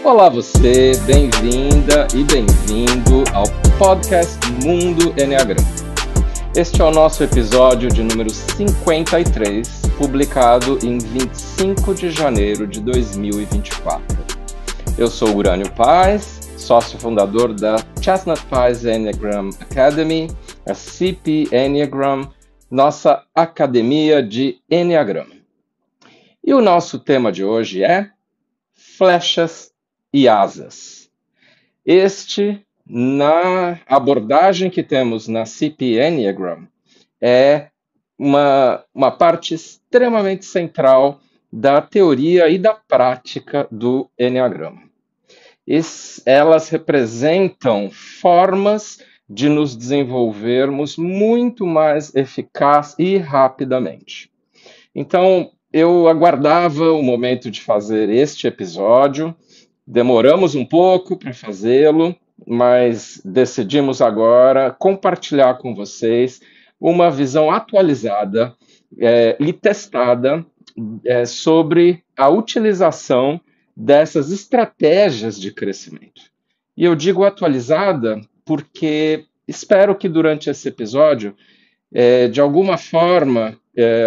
Olá você, bem-vinda e bem-vindo ao podcast Mundo Enneagrama. Este é o nosso episódio de número 53, publicado em 25 de janeiro de 2024. Eu sou Urânio Paz, sócio fundador da Chestnut Pies Enneagram Academy, a CP Enneagram, nossa academia de Enneagrama. E o nosso tema de hoje é flechas e asas. Este, na abordagem que temos na CP Enneagram, é uma parte extremamente central da teoria e da prática do Enneagrama. Elas representam formas de nos desenvolvermos muito mais eficaz e rapidamente. Então, eu aguardava o momento de fazer este episódio. Demoramos um pouco para fazê-lo, mas decidimos agora compartilhar com vocês uma visão atualizada e testada sobre a utilização dessas estratégias de crescimento. E eu digo atualizada porque espero que durante esse episódio, de alguma forma,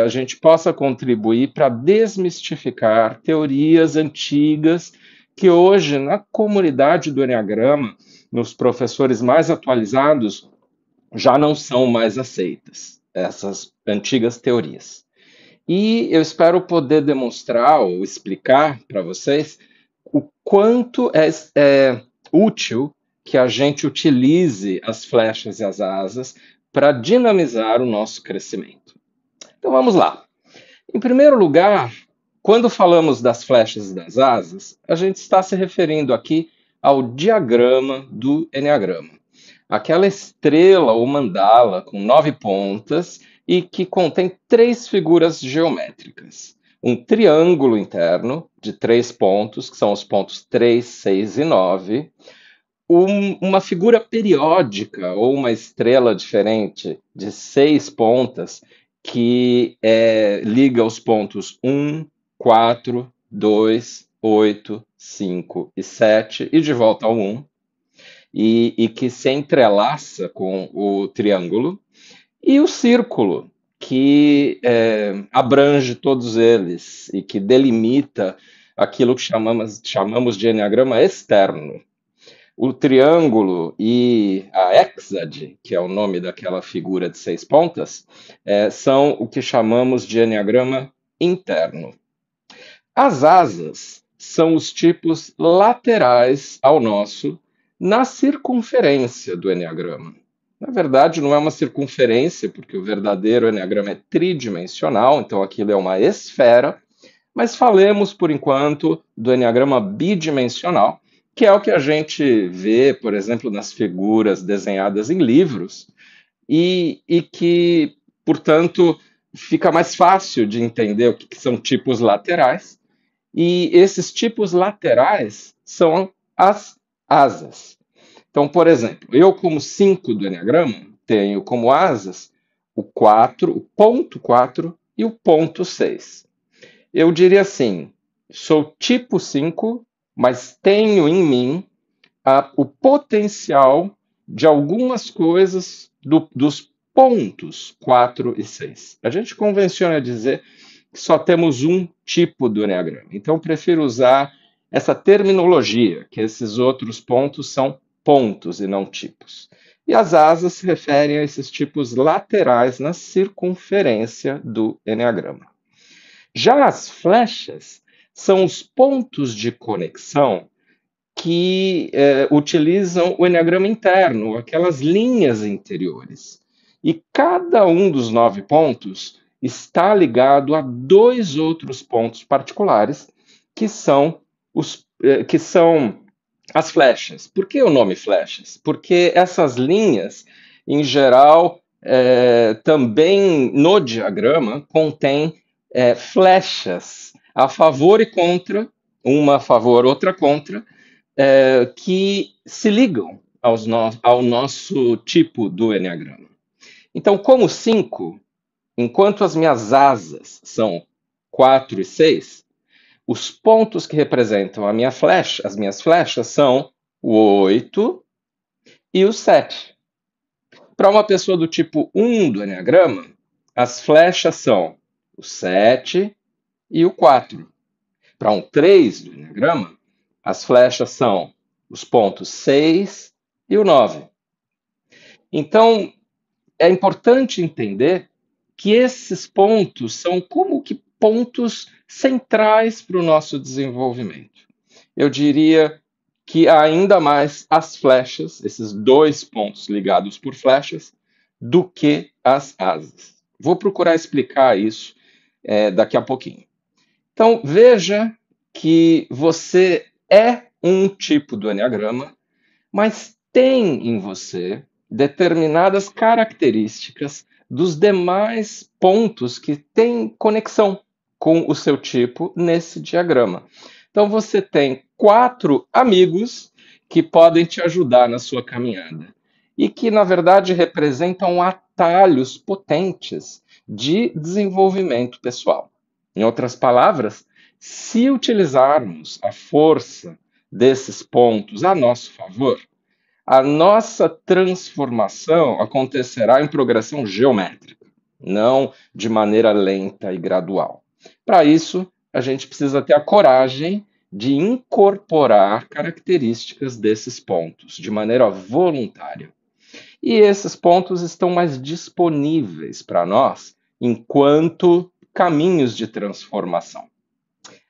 a gente possa contribuir para desmistificar teorias antigas que hoje, na comunidade do Enneagrama, nos professores mais atualizados, já não são mais aceitas, essas antigas teorias. E eu espero poder demonstrar ou explicar para vocês o quanto é útil que a gente utilize as flechas e as asas para dinamizar o nosso crescimento. Então vamos lá. Em primeiro lugar, quando falamos das flechas e das asas, a gente está se referindo aqui ao diagrama do Enneagrama. Aquela estrela ou mandala com 9 pontas e que contém 3 figuras geométricas. Um triângulo interno de 3 pontos, que são os pontos 3, 6 e 9. Uma figura periódica ou uma estrela diferente de 6 pontas que liga os pontos 1, 4, 2, 8, 5 e 7 e de volta ao 1, e que se entrelaça com o triângulo, e o círculo, que abrange todos eles e que delimita aquilo que chamamos de enneagrama externo. O triângulo e a hexade, que é o nome daquela figura de 6 pontas, são o que chamamos de enneagrama interno. As asas são os tipos laterais ao nosso na circunferência do enneagrama. Na verdade, não é uma circunferência, porque o verdadeiro enneagrama é tridimensional, então aquilo é uma esfera, mas falemos, por enquanto, do enneagrama bidimensional, que é o que a gente vê, por exemplo, nas figuras desenhadas em livros, e que, portanto, fica mais fácil de entender o que são tipos laterais. E esses tipos laterais são as asas. Então, por exemplo, eu como 5 do Enneagrama, tenho como asas o 4, o ponto 4 e o ponto 6. Eu diria assim, sou tipo 5, mas tenho em mim o potencial de algumas coisas dos pontos 4 e 6. A gente convenciona dizer que só temos um tipo do Enneagrama. Então, prefiro usar essa terminologia, que esses outros pontos são pontos e não tipos. E as asas se referem a esses tipos laterais na circunferência do Enneagrama. Já as flechas são os pontos de conexão que utilizam o Enneagrama interno, aquelas linhas interiores. E cada um dos 9 pontos está ligado a 2 outros pontos particulares, que são as flechas. Por que o nome flechas? Porque essas linhas, em geral, também no diagrama, contêm flechas a favor e contra, uma a favor, outra contra, que se ligam ao nosso tipo do Enneagrama. Então, como 5, enquanto as minhas asas são 4 e 6, Os pontos que representam as minhas flechas são o 8 e o 7. Para uma pessoa do tipo 1 do Enneagrama, as flechas são o 7 e o 4. Para um 3 do Enneagrama, as flechas são os pontos 6 e o 9. Então, é importante entender que esses pontos são como que pontos centrais para o nosso desenvolvimento. Eu diria que ainda mais as flechas, esses dois pontos ligados por flechas, do que as asas. Vou procurar explicar isso daqui a pouquinho. Então, veja que você é um tipo do Enneagrama, mas tem em você determinadas características dos demais pontos que têm conexão com o seu tipo nesse diagrama. Então você tem 4 amigos que podem te ajudar na sua caminhada e que, na verdade, representam atalhos potentes de desenvolvimento pessoal. Em outras palavras, se utilizarmos a força desses pontos a nosso favor, a nossa transformação acontecerá em progressão geométrica, não de maneira lenta e gradual. Para isso, a gente precisa ter a coragem de incorporar características desses pontos de maneira voluntária. E esses pontos estão mais disponíveis para nós enquanto caminhos de transformação.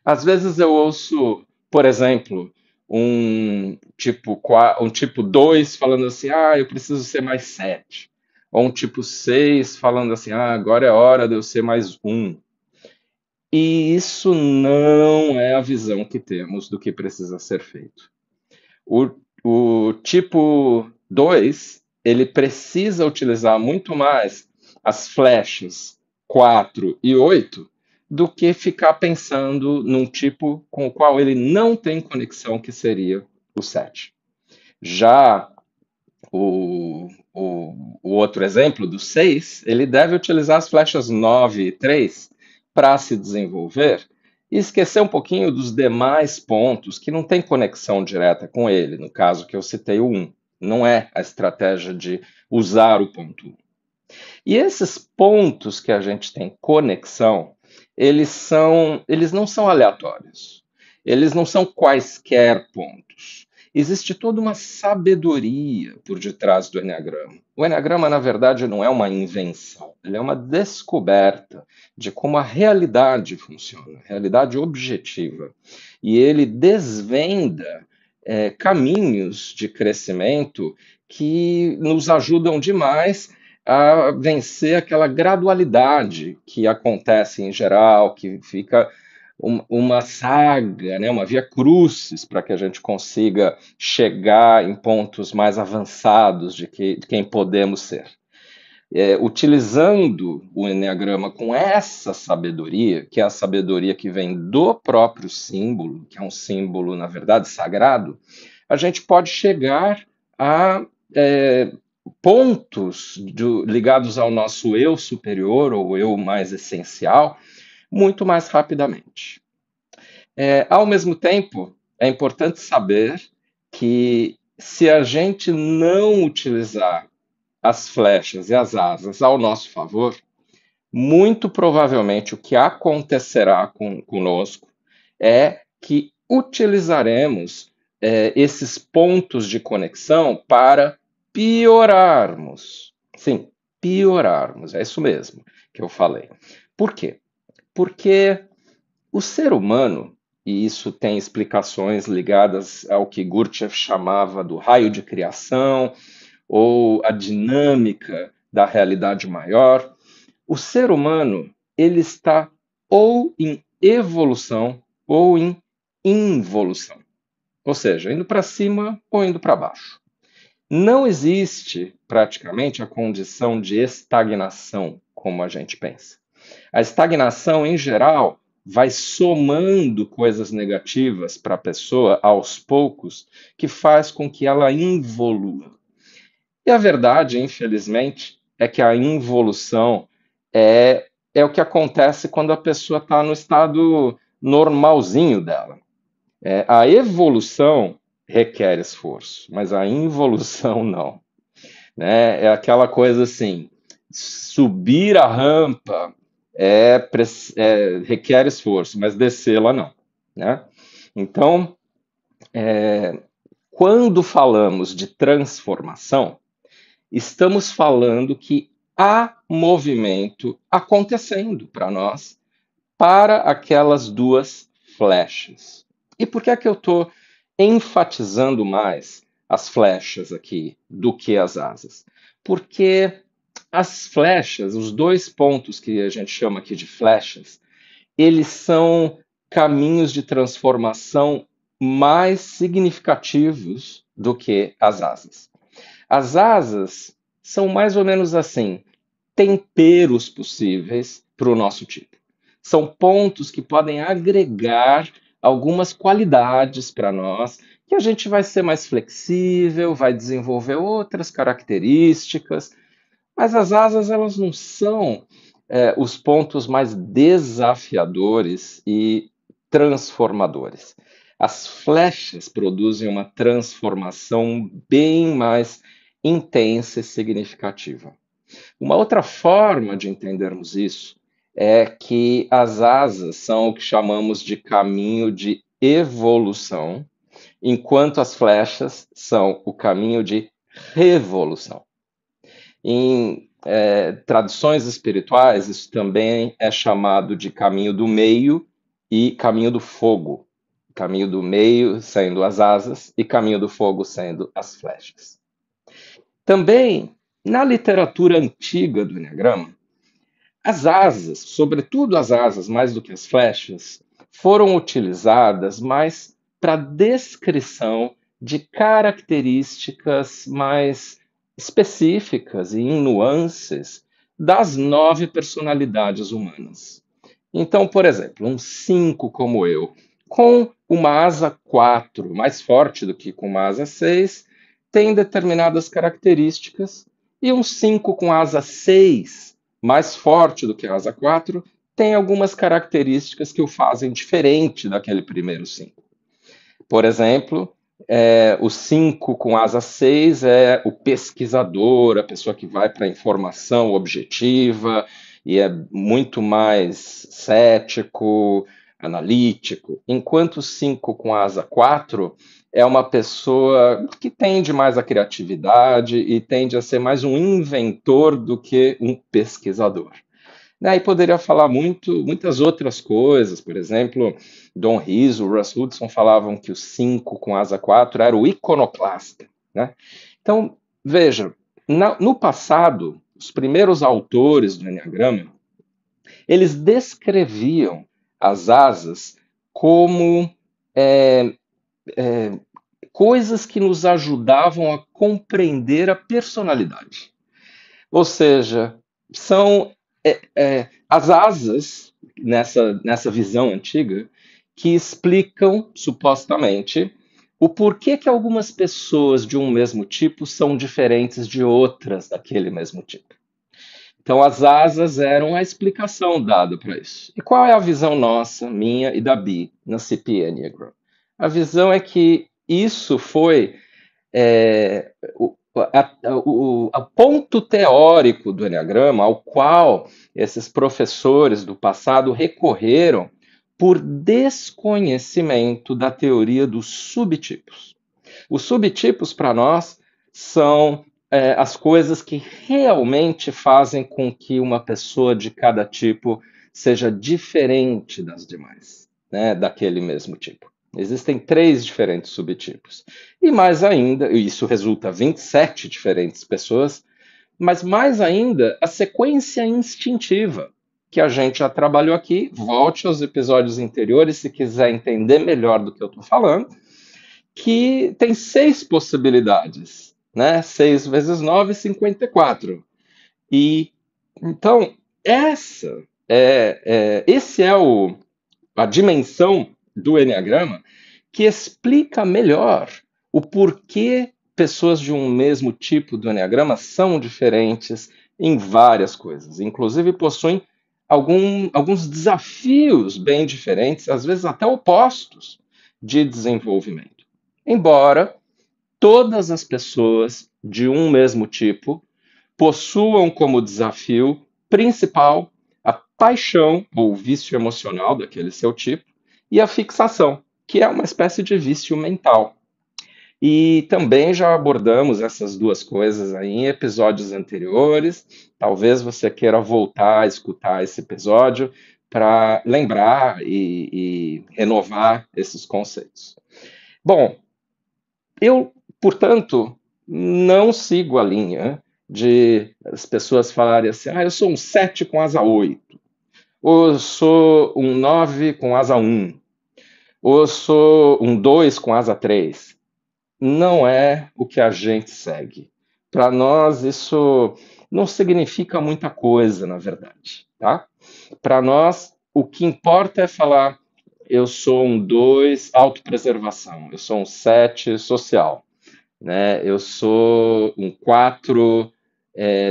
Às vezes eu ouço, por exemplo, um tipo 2 falando assim, eu preciso ser mais 7. Ou um tipo 6 falando assim, agora é hora de eu ser mais 1. E isso não é a visão que temos do que precisa ser feito. O tipo 2, ele precisa utilizar muito mais as flechas 4 e 8 do que ficar pensando num tipo com o qual ele não tem conexão, que seria o 7. Já o outro exemplo, do 6, ele deve utilizar as flechas 9 e 3 para se desenvolver e esquecer um pouquinho dos demais pontos que não têm conexão direta com ele. No caso que eu citei, o 1. Não é a estratégia de usar o ponto 1. E esses pontos que a gente tem conexão, eles não são aleatórios. Eles não são quaisquer pontos. Existe toda uma sabedoria por detrás do Enneagrama. O Enneagrama, na verdade, não é uma invenção. Ele é uma descoberta de como a realidade funciona, a realidade objetiva. E ele desvenda caminhos de crescimento que nos ajudam demais a vencer aquela gradualidade que acontece em geral, que fica uma saga, né, uma via crucis para que a gente consiga chegar em pontos mais avançados de quem podemos ser. Utilizando o Enneagrama com essa sabedoria, que é a sabedoria que vem do próprio símbolo, que é um símbolo, na verdade, sagrado, a gente pode chegar a pontos ligados ao nosso eu superior ou eu mais essencial muito mais rapidamente. Ao mesmo tempo, é importante saber que se a gente não utilizar as flechas e as asas ao nosso favor, muito provavelmente o que acontecerá conosco é que utilizaremos esses pontos de conexão para piorarmos. Sim, piorarmos. É isso mesmo que eu falei. Por quê? Porque o ser humano, e isso tem explicações ligadas ao que Gurdjieff chamava do raio de criação, ou a dinâmica da realidade maior, o ser humano ele está ou em evolução ou em involução. Ou seja, indo para cima ou indo para baixo. Não existe praticamente a condição de estagnação, como a gente pensa. A estagnação, em geral, vai somando coisas negativas para a pessoa aos poucos, que faz com que ela involua. E a verdade, infelizmente, é que a involução é o que acontece quando a pessoa está no estado normalzinho dela. A evolução requer esforço, mas a involução não. Né? É aquela coisa assim, subir a rampa requer esforço, mas descê-la não. Né? Então, quando falamos de transformação, estamos falando que há movimento acontecendo para nós, para aquelas duas flechas. E por que é que eu estou enfatizando mais as flechas aqui do que as asas? Porque as flechas, os dois pontos que a gente chama aqui de flechas, eles são caminhos de transformação mais significativos do que as asas. As asas são mais ou menos assim, temperos possíveis para o nosso tipo. São pontos que podem agregar algumas qualidades para nós, que a gente vai ser mais flexível, vai desenvolver outras características, mas as asas elas não são os pontos mais desafiadores e transformadores. As flechas produzem uma transformação bem mais intensa e significativa. Uma outra forma de entendermos isso é que as asas são o que chamamos de caminho de evolução, enquanto as flechas são o caminho de revolução. Em tradições espirituais, isso também é chamado de caminho do meio e caminho do fogo. Caminho do meio sendo as asas e caminho do fogo sendo as flechas. Também, na literatura antiga do Enneagrama, as asas, sobretudo as asas mais do que as flechas, foram utilizadas mais para descrição de características mais específicas e em nuances das 9 personalidades humanas. Então, por exemplo, um 5 como eu, com uma asa 4 mais forte do que com uma asa 6, tem determinadas características, e um 5 com asa 6, mais forte do que a asa 4, tem algumas características que o fazem diferente daquele primeiro 5. Por exemplo, o 5 com asa 6 é o pesquisador, a pessoa que vai para a informação objetiva e é muito mais cético, analítico, enquanto o 5 com asa 4 é uma pessoa que tende mais à criatividade e tende a ser mais um inventor do que um pesquisador. E poderia falar muitas outras coisas, por exemplo, Don Riso, Russ Hudson falavam que o 5 com asa 4 era o iconoclasta. Né? Então, veja, no passado, os primeiros autores do Enneagrama, eles descreviam as asas como coisas que nos ajudavam a compreender a personalidade. Ou seja, são as asas, nessa visão antiga, que explicam, supostamente, o porquê que algumas pessoas de um mesmo tipo são diferentes de outras daquele mesmo tipo. Então, as asas eram a explicação dada para isso. E qual é a visão nossa, minha e da Bi, na CP Enneagram? A visão é que isso foi o ponto teórico do Enneagrama ao qual esses professores do passado recorreram por desconhecimento da teoria dos subtipos. Os subtipos, para nós, são as coisas que realmente fazem com que uma pessoa de cada tipo seja diferente das demais, né, daquele mesmo tipo. Existem 3 diferentes subtipos. E mais ainda, isso resulta em 27 diferentes pessoas, mas mais ainda, a sequência instintiva, que a gente já trabalhou aqui. Volte aos episódios anteriores se quiser entender melhor do que eu estou falando, que tem 6 possibilidades, né? 6 vezes 9, 54. E, então, esse é a dimensão do Enneagrama que explica melhor o porquê pessoas de um mesmo tipo do Enneagrama são diferentes em várias coisas. Inclusive possuem alguns desafios bem diferentes, às vezes até opostos, de desenvolvimento. Embora todas as pessoas de um mesmo tipo possuam como desafio principal a paixão ou vício emocional daquele seu tipo e a fixação, que é uma espécie de vício mental. E também já abordamos essas duas coisas aí em episódios anteriores. Talvez você queira voltar a escutar esse episódio para lembrar e renovar esses conceitos. Bom, eu, portanto, não sigo a linha de as pessoas falarem assim, eu sou um 7 com asa 8, ou eu sou um 9 com asa 1, ou eu sou um 2 com asa 3. Não é o que a gente segue. Para nós, isso não significa muita coisa, na verdade, tá? Para nós, o que importa é falar, eu sou um 2 autopreservação, eu sou um 7 social, né? Eu sou um 4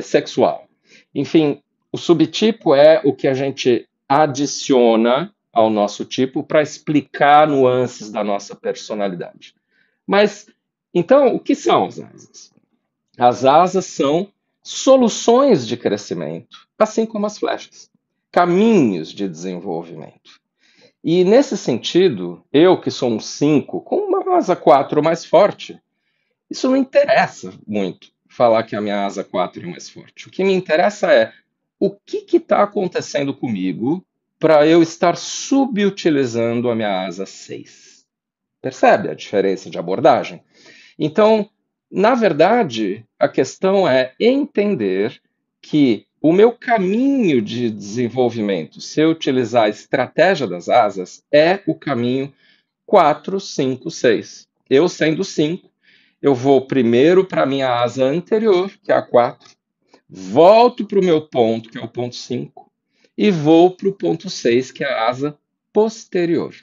sexual. Enfim, o subtipo é o que a gente adiciona ao nosso tipo para explicar nuances da nossa personalidade. Mas, então, o que são as asas? As asas são soluções de crescimento, assim como as flechas, caminhos de desenvolvimento. E nesse sentido, eu que sou um 5 com uma asa 4 mais forte, isso não interessa muito falar que a minha asa 4 é mais forte. O que me interessa é o que está acontecendo comigo para eu estar subutilizando a minha asa 6. Percebe a diferença de abordagem? Então, na verdade, a questão é entender que o meu caminho de desenvolvimento, se eu utilizar a estratégia das asas, é o caminho 4, 5, 6. Eu sendo 5, eu vou primeiro para a minha asa anterior, que é a 4, volto para o meu ponto, que é o ponto 5, e vou para o ponto 6, que é a asa posterior.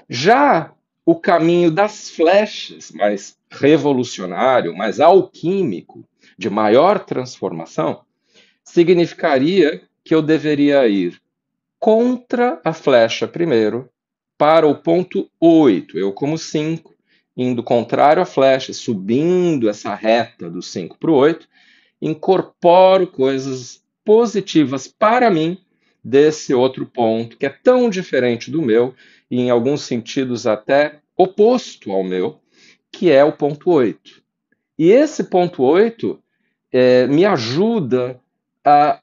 Já o caminho das flechas, mais revolucionário, mais alquímico, de maior transformação, significaria que eu deveria ir contra a flecha primeiro, para o ponto 8, eu como 5, indo contrário à flecha, subindo essa reta do 5 para o 8, incorporo coisas positivas para mim desse outro ponto, que é tão diferente do meu, e em alguns sentidos até oposto ao meu, que é o ponto 8. E esse ponto 8 me ajuda a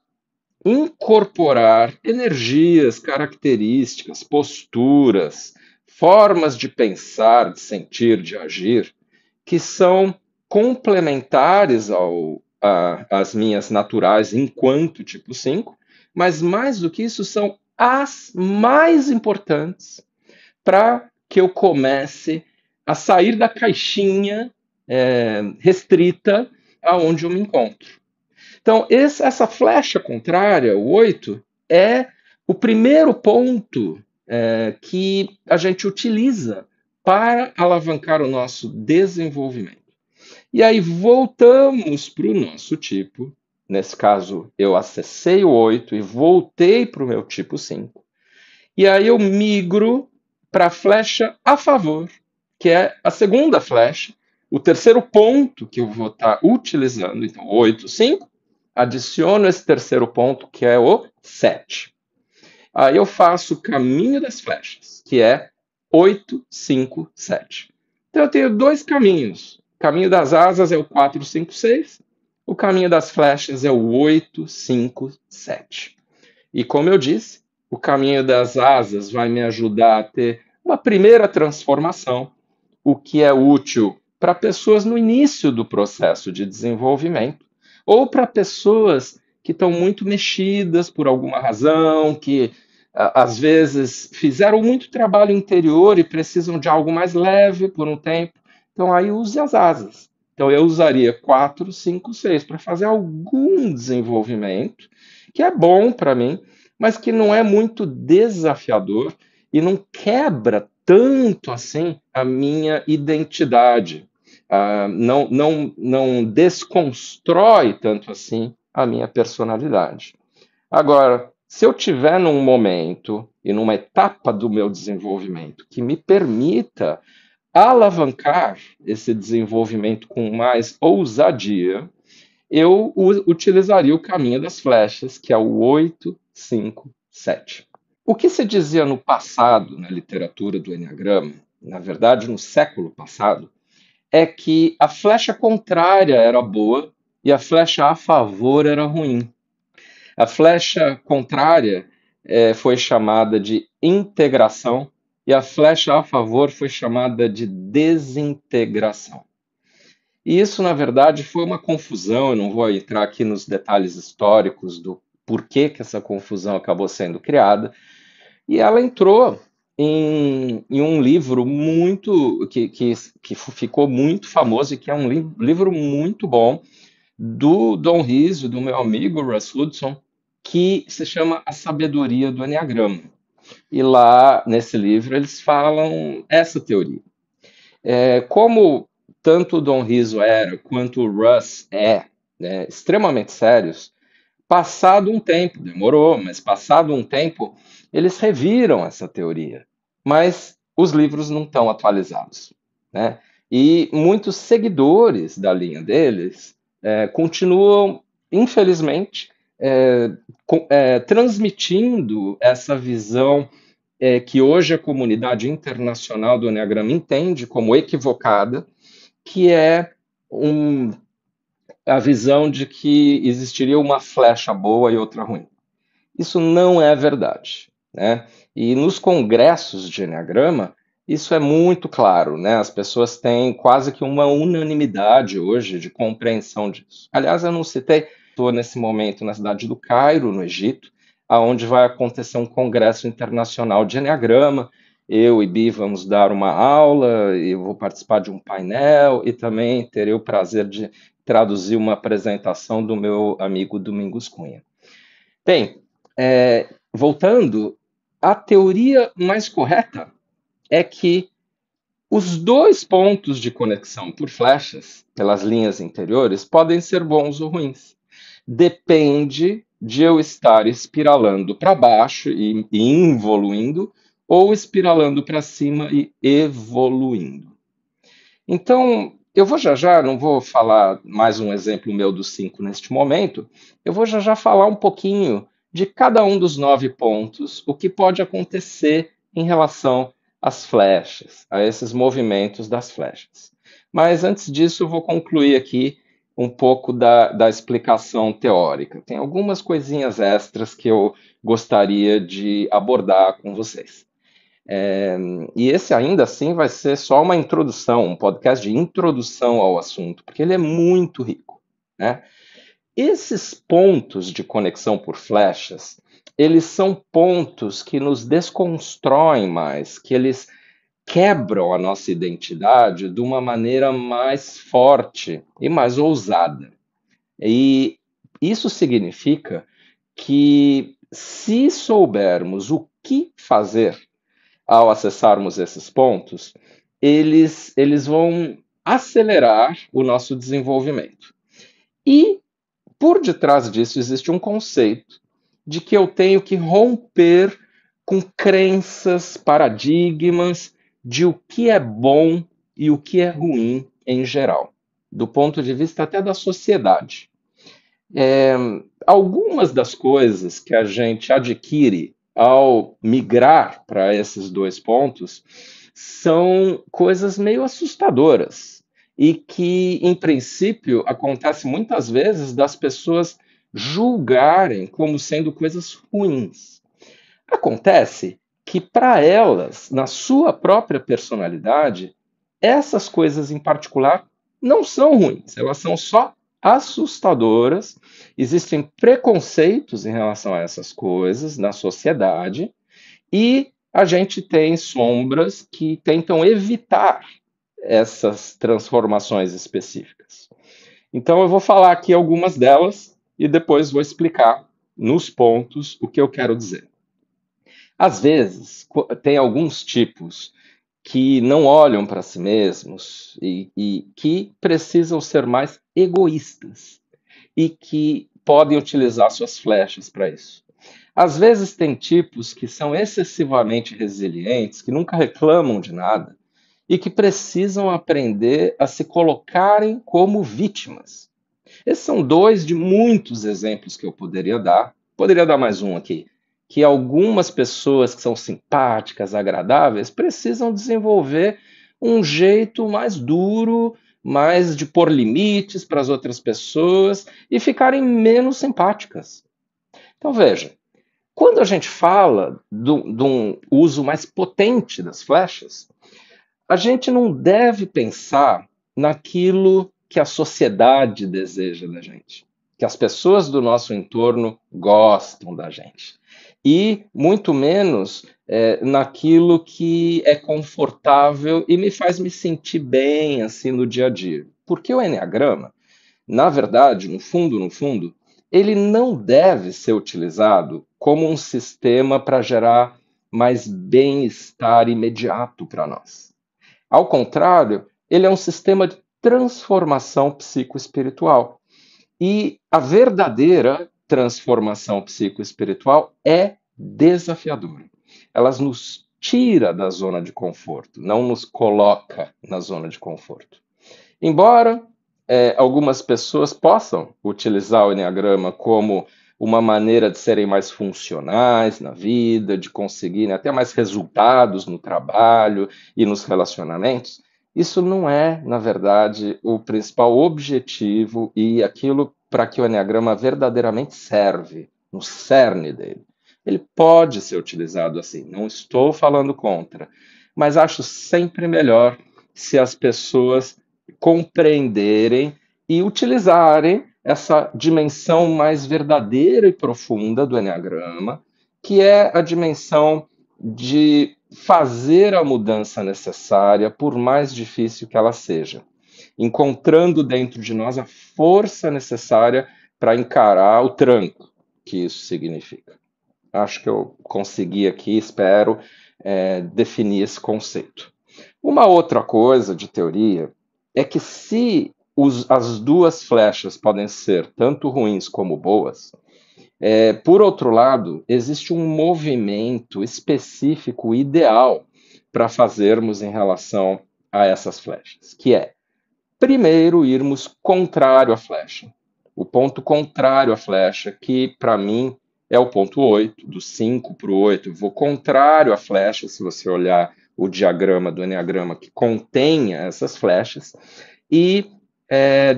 incorporar energias, características, posturas, formas de pensar, de sentir, de agir, que são complementares às minhas naturais enquanto tipo 5, mas mais do que isso, são as mais importantes para que eu comece a sair da caixinha restrita aonde eu me encontro. Então, essa flecha contrária, o 8, é o primeiro ponto que a gente utiliza para alavancar o nosso desenvolvimento. E aí voltamos para o nosso tipo. Nesse caso, eu acessei o 8 e voltei para o meu tipo 5. E aí eu migro para a flecha a favor, que é a segunda flecha, o terceiro ponto que eu vou estar utilizando. Então, 8, 5. Adiciono esse terceiro ponto, que é o 7. Aí eu faço o caminho das flechas, que é 8, 5, 7. Então eu tenho dois caminhos. O caminho das asas é o 4, 5, 6. O caminho das flechas é o 8, 5, 7. E como eu disse, o caminho das asas vai me ajudar a ter uma primeira transformação, o que é útil para pessoas no início do processo de desenvolvimento, ou para pessoas que estão muito mexidas por alguma razão, que às vezes fizeram muito trabalho interior e precisam de algo mais leve por um tempo. Então aí use as asas. Então eu usaria 4, 5, 6 para fazer algum desenvolvimento, que é bom para mim, mas que não é muito desafiador e não quebra tanto assim a minha identidade. Não desconstrói tanto assim a minha personalidade. Agora, Se eu tiver num momento e numa etapa do meu desenvolvimento que me permita alavancar esse desenvolvimento com mais ousadia, eu utilizaria o caminho das flechas, que é o 8, 5, 7. O que se dizia no passado, na literatura do Enneagrama, na verdade no século passado, é que a flecha contrária era boa e a flecha a favor era ruim. A flecha contrária foi chamada de integração e a flecha a favor foi chamada de desintegração. E isso, na verdade, foi uma confusão. Eu não vou entrar aqui nos detalhes históricos do porquê que essa confusão acabou sendo criada. E ela entrou em um livro que ficou muito famoso e que é um livro muito bom do Don Riso, do meu amigo Russ Hudson, que se chama A Sabedoria do Enneagrama. E lá, nesse livro, eles falam essa teoria. Como tanto o Don Riso era, quanto o Russ né, extremamente sérios, passado um tempo, demorou, mas passado um tempo, eles reviram essa teoria. Mas os livros não estão atualizados, né? E muitos seguidores da linha deles continuam, infelizmente, transmitindo essa visão que hoje a comunidade internacional do Enneagrama entende como equivocada, que é a visão de que existiria uma flecha boa e outra ruim. Isso não é verdade, né? E nos congressos de Enneagrama, isso é muito claro, né? As pessoas têm quase que uma unanimidade hoje de compreensão disso. Aliás, eu não citei, estou nesse momento na cidade do Cairo, no Egito, aonde vai acontecer um congresso internacional de Enneagrama. Eu e Bi vamos dar uma aula, eu vou participar de um painel e também terei o prazer de traduzir uma apresentação do meu amigo Domingos Cunha. Bem, voltando, a teoria mais correta é que os dois pontos de conexão por flechas, pelas linhas interiores, podem ser bons ou ruins. Depende de eu estar espiralando para baixo e involuindo, ou espiralando para cima e evoluindo. Então, eu vou já, não vou falar mais um exemplo meu dos 5 neste momento, eu vou já falar um pouquinho de cada um dos 9 pontos, o que pode acontecer em relação às flechas, a esses movimentos das flechas. Mas antes disso, eu vou concluir aqui um pouco da explicação teórica. Tem algumas coisinhas extras que eu gostaria de abordar com vocês. E esse ainda assim vai ser só uma introdução, um podcast de introdução ao assunto, porque ele é muito rico, né? Esses pontos de conexão por flechas, eles são pontos que nos desconstroem mais, que eles quebram a nossa identidade de uma maneira mais forte e mais ousada. E isso significa que, se soubermos o que fazer ao acessarmos esses pontos, eles vão acelerar o nosso desenvolvimento. E por detrás disso existe um conceito de que eu tenho que romper com crenças, paradigmas de o que é bom e o que é ruim em geral, do ponto de vista até da sociedade. Algumas das coisas que a gente adquire ao migrar para esses dois pontos são coisas meio assustadoras e que, em princípio, acontece muitas vezes das pessoas julgarem como sendo coisas ruins. Acontece que, para elas, na sua própria personalidade, essas coisas em particular não são ruins, elas são só assustadoras. Existem preconceitos em relação a essas coisas na sociedade e a gente tem sombras que tentam evitar essas transformações específicas. Então eu vou falar aqui algumas delas e depois vou explicar nos pontos o que eu quero dizer. Às vezes, tem alguns tipos que não olham para si mesmos e que precisam ser mais egoístas e que podem utilizar suas flechas para isso. Às vezes tem tipos que são excessivamente resilientes, que nunca reclamam de nada e que precisam aprender a se colocarem como vítimas. Esses são dois de muitos exemplos que eu poderia dar. Poderia dar mais um aqui. Que algumas pessoas que são simpáticas, agradáveis, precisam desenvolver um jeito mais duro, mais de pôr limites para as outras pessoas e ficarem menos simpáticas. Então veja, quando a gente fala de um uso mais potente das flechas, a gente não deve pensar naquilo que a sociedade deseja da gente, que as pessoas do nosso entorno gostam da gente, e muito menos naquilo que é confortável e me faz me sentir bem assim no dia a dia. Porque o enneagrama, na verdade, no fundo, ele não deve ser utilizado como um sistema para gerar mais bem-estar imediato para nós. Ao contrário, ele é um sistema de transformação psicoespiritual. E a verdadeira transformação psicoespiritual é desafiadora. Ela nos tira da zona de conforto, não nos coloca na zona de conforto. Embora algumas pessoas possam utilizar o enneagrama como uma maneira de serem mais funcionais na vida, de conseguirem até mais resultados no trabalho e nos relacionamentos, isso não é, na verdade, o principal objetivo e aquilo para que o enneagrama verdadeiramente serve, no cerne dele. Ele pode ser utilizado assim, não estou falando contra, mas acho sempre melhor se as pessoas compreenderem e utilizarem essa dimensão mais verdadeira e profunda do enneagrama, que é a dimensão de fazer a mudança necessária, por mais difícil que ela seja, encontrando dentro de nós a força necessária para encarar o tranco que isso significa. Acho que eu consegui aqui, espero, definir esse conceito. Uma outra coisa de teoria é que se as duas flechas podem ser tanto ruins como boas, por outro lado, existe um movimento específico ideal para fazermos em relação a essas flechas, que é, primeiro, irmos contrário à flecha. O ponto contrário à flecha, que para mim é o ponto 8, do 5 para o 8. Eu vou contrário à flecha, se você olhar o diagrama do enneagrama que contenha essas flechas, e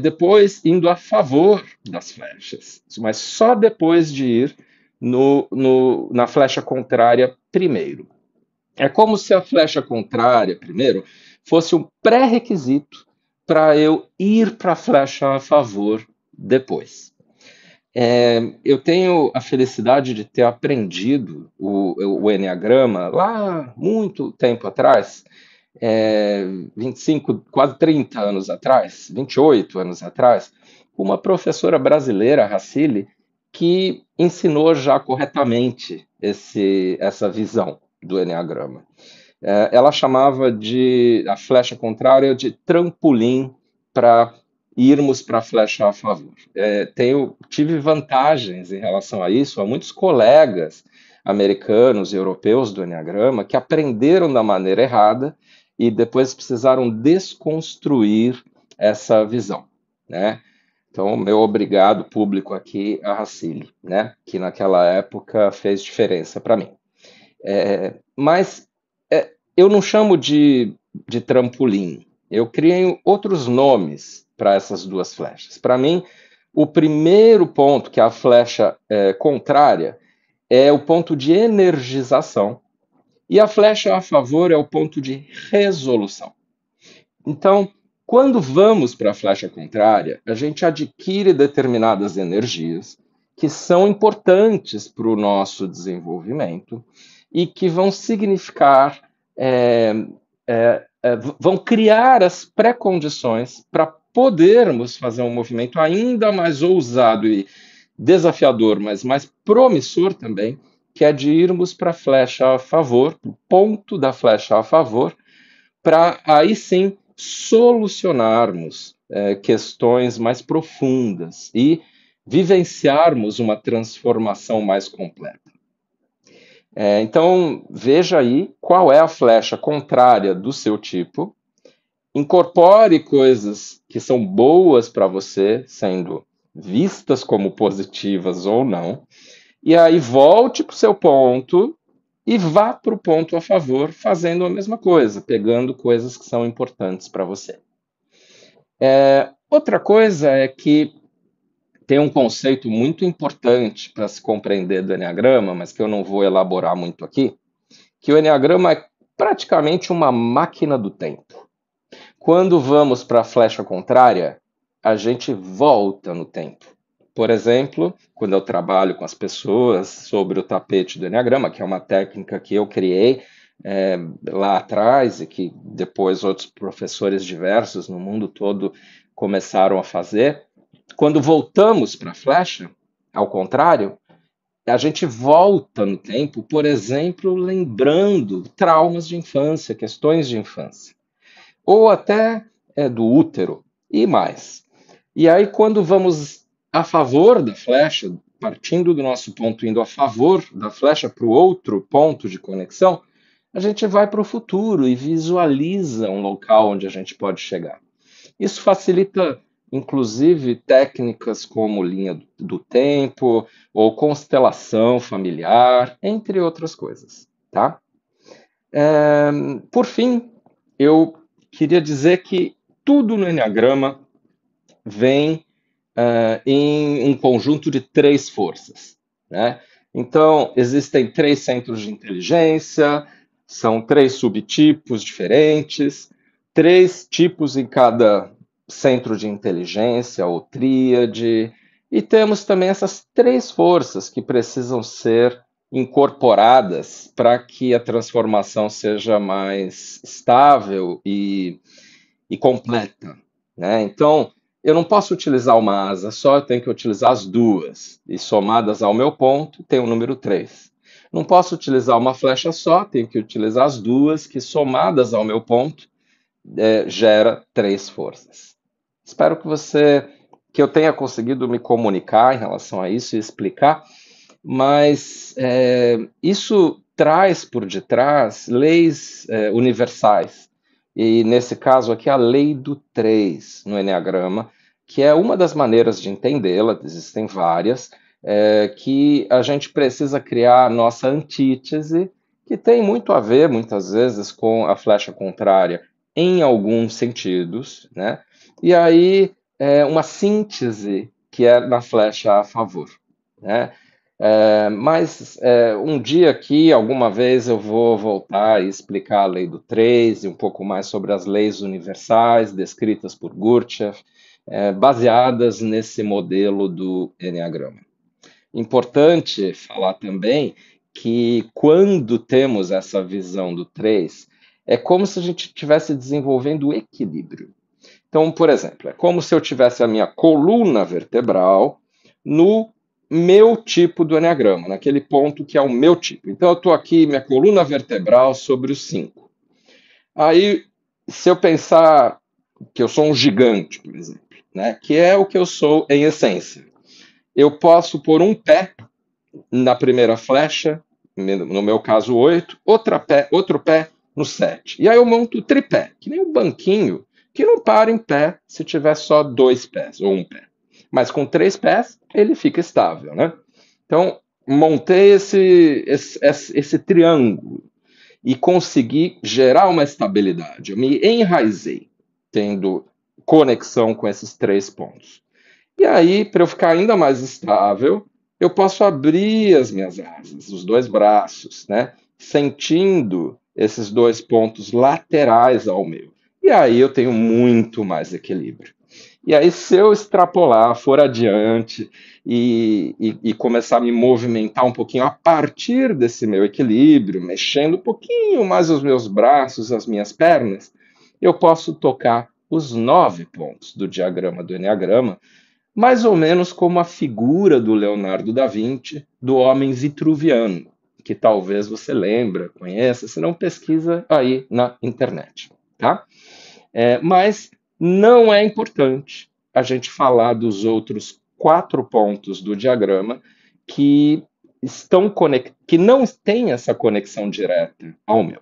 depois indo a favor das flechas, mas só depois de ir na flecha contrária primeiro. É como se a flecha contrária primeiro fosse um pré-requisito para eu ir para a flecha a favor depois. Eu tenho a felicidade de ter aprendido o enneagrama lá muito tempo atrás, 25, quase 30 anos atrás, 28 anos atrás, uma professora brasileira, Racili, que ensinou já corretamente essa visão do enneagrama. Ela chamava a flecha contrária de trampolim para irmos para a flecha a favor. Tive vantagens em relação a isso, há muitos colegas americanos e europeus do enneagrama que aprenderam da maneira errada e depois precisaram desconstruir essa visão, né? Então, meu obrigado público aqui a Racili, né? Que naquela época fez diferença para mim. Mas eu não chamo de trampolim, eu criei outros nomes para essas duas flechas. Para mim, o primeiro ponto, que é a flecha contrária, é o ponto de energização, e a flecha a favor é o ponto de resolução. Então, quando vamos para a flecha contrária, a gente adquire determinadas energias que são importantes para o nosso desenvolvimento e que vão significar, vão criar as pré-condições para podermos fazer um movimento ainda mais ousado e desafiador, mas mais promissor também, que é de irmos para a flecha a favor, o ponto da flecha a favor, para aí sim solucionarmos questões mais profundas e vivenciarmos uma transformação mais completa. Então, veja aí qual é a flecha contrária do seu tipo, incorpore coisas que são boas para você, sendo vistas como positivas ou não, e aí volte para o seu ponto e vá para o ponto a favor, fazendo a mesma coisa, pegando coisas que são importantes para você. Outra coisa é que tem um conceito muito importante para se compreender do Enneagrama, mas que eu não vou elaborar muito aqui, que o Enneagrama é praticamente uma máquina do tempo. Quando vamos para a flecha contrária, a gente volta no tempo. Por exemplo, quando eu trabalho com as pessoas sobre o tapete do Enneagrama, que é uma técnica que eu criei lá atrás e que depois outros professores diversos no mundo todo começaram a fazer, quando voltamos para a flecha, ao contrário, a gente volta no tempo, por exemplo, lembrando traumas de infância, questões de infância, ou até do útero e mais. E aí, quando vamos a favor da flecha, partindo do nosso ponto, indo a favor da flecha para o outro ponto de conexão, a gente vai para o futuro e visualiza um local onde a gente pode chegar. Isso facilita, inclusive, técnicas como linha do tempo ou constelação familiar, entre outras coisas, tá? Por fim, eu queria dizer que tudo no Enneagrama vem em um conjunto de 3 forças, né? Então, existem 3 centros de inteligência, são 3 subtipos diferentes, 3 tipos em cada centro de inteligência ou tríade, e temos também essas 3 forças que precisam ser incorporadas para que a transformação seja mais estável e completa, né? Então, eu não posso utilizar uma asa só, eu tenho que utilizar as duas. E somadas ao meu ponto, tem o número 3. Não posso utilizar uma flecha só, tenho que utilizar as duas, que somadas ao meu ponto, gera 3 forças. Espero que eu tenha conseguido me comunicar em relação a isso e explicar, mas isso traz por detrás leis universais. E nesse caso aqui, a lei do 3 no Enneagrama, que é uma das maneiras de entendê-la, existem várias, que a gente precisa criar a nossa antítese, que tem muito a ver, muitas vezes, com a flecha contrária, em alguns sentidos, né? E aí, uma síntese que é na flecha a favor, né? Mas um dia aqui, alguma vez, eu vou voltar e explicar a lei do 3 e um pouco mais sobre as leis universais descritas por Gurdjieff, baseadas nesse modelo do Enneagrama. Importante falar também que quando temos essa visão do 3, é como se a gente estivesse desenvolvendo o equilíbrio. Então, por exemplo, é como se eu tivesse a minha coluna vertebral no meu tipo do Enneagrama, naquele ponto que é o meu tipo. Então, eu estou aqui, minha coluna vertebral sobre os 5. Aí, se eu pensar que eu sou um gigante, por exemplo, né, que é o que eu sou em essência, eu posso pôr um pé na primeira flecha, no meu caso 8, outro pé no 7. E aí eu monto o tripé, que nem um banquinho, que não para em pé se tiver só 2 pés ou um pé. Mas com 3 pés, ele fica estável, né? Então, montei esse triângulo e consegui gerar uma estabilidade. Eu me enraizei, tendo conexão com esses 3 pontos. E aí, para eu ficar ainda mais estável, eu posso abrir as minhas asas, os 2 braços, né? Sentindo esses 2 pontos laterais ao meu. E aí eu tenho muito mais equilíbrio. E aí, se eu extrapolar, for adiante e começar a me movimentar um pouquinho a partir desse meu equilíbrio, mexendo um pouquinho mais os meus braços, as minhas pernas, eu posso tocar os 9 pontos do diagrama do Enneagrama, mais ou menos como a figura do Leonardo da Vinci, do homem vitruviano, que talvez você lembra, conheça, se não pesquisa aí na internet, tá? Mas não é importante a gente falar dos outros 4 pontos do diagrama que que não têm essa conexão direta ao meu.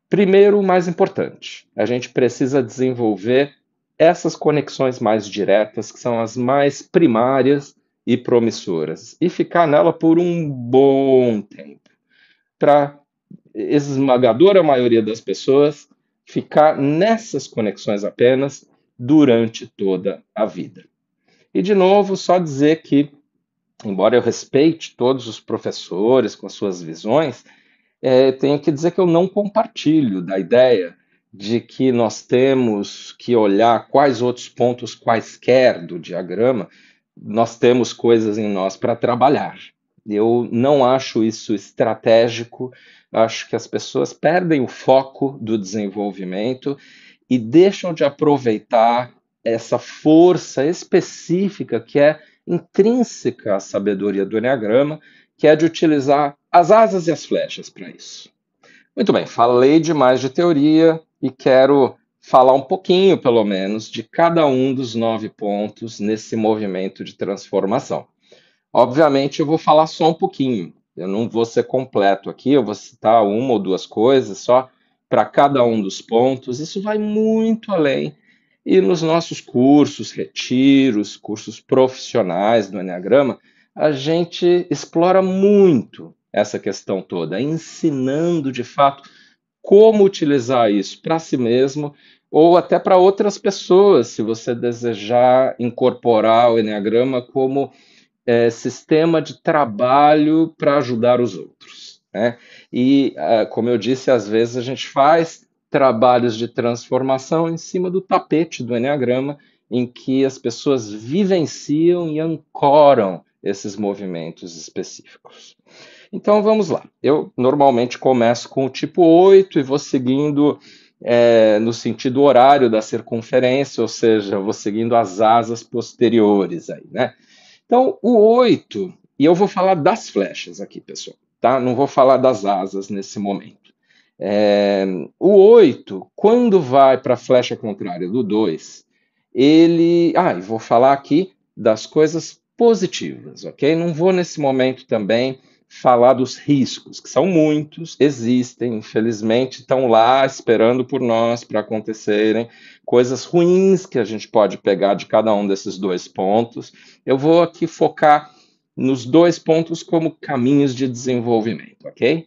Primeiro, o mais importante, a gente precisa desenvolver essas conexões mais diretas, que são as mais primárias e promissoras, e ficar nela por um bom tempo, para esmagadora maioria das pessoas ficar nessas conexões apenas durante toda a vida. E, de novo, só dizer que, embora eu respeite todos os professores com as suas visões, tenho que dizer que eu não compartilho da ideia de que nós temos que olhar quais outros pontos quaisquer do diagrama nós temos coisas em nós para trabalhar. Eu não acho isso estratégico, acho que as pessoas perdem o foco do desenvolvimento e deixam de aproveitar essa força específica que é intrínseca à sabedoria do Eneagrama, que é de utilizar as asas e as flechas para isso. Muito bem, falei demais de teoria e quero falar um pouquinho, pelo menos, de cada um dos 9 pontos nesse movimento de transformação. Obviamente, eu vou falar só um pouquinho, eu não vou ser completo aqui, eu vou citar uma ou duas coisas só para cada um dos pontos, isso vai muito além. E nos nossos cursos, retiros, cursos profissionais do Eneagrama, a gente explora muito essa questão toda, ensinando de fato como utilizar isso para si mesmo ou até para outras pessoas, se você desejar incorporar o Eneagrama como sistema de trabalho para ajudar os outros, né? E, como eu disse, às vezes a gente faz trabalhos de transformação em cima do tapete do Eneagrama, em que as pessoas vivenciam e ancoram esses movimentos específicos. Então vamos lá. Eu normalmente começo com o tipo 8 e vou seguindo no sentido horário da circunferência, ou seja, vou seguindo as asas posteriores aí, né? Então, o 8, e eu vou falar das flechas aqui, pessoal, tá? Não vou falar das asas nesse momento. O 8, quando vai para a flecha contrária do 2, ele... e vou falar aqui das coisas positivas, ok? Não vou nesse momento também falar dos riscos, que são muitos, existem, infelizmente, estão lá esperando por nós para acontecerem, coisas ruins que a gente pode pegar de cada um desses 2 pontos. Eu vou aqui focar nos 2 pontos como caminhos de desenvolvimento, ok?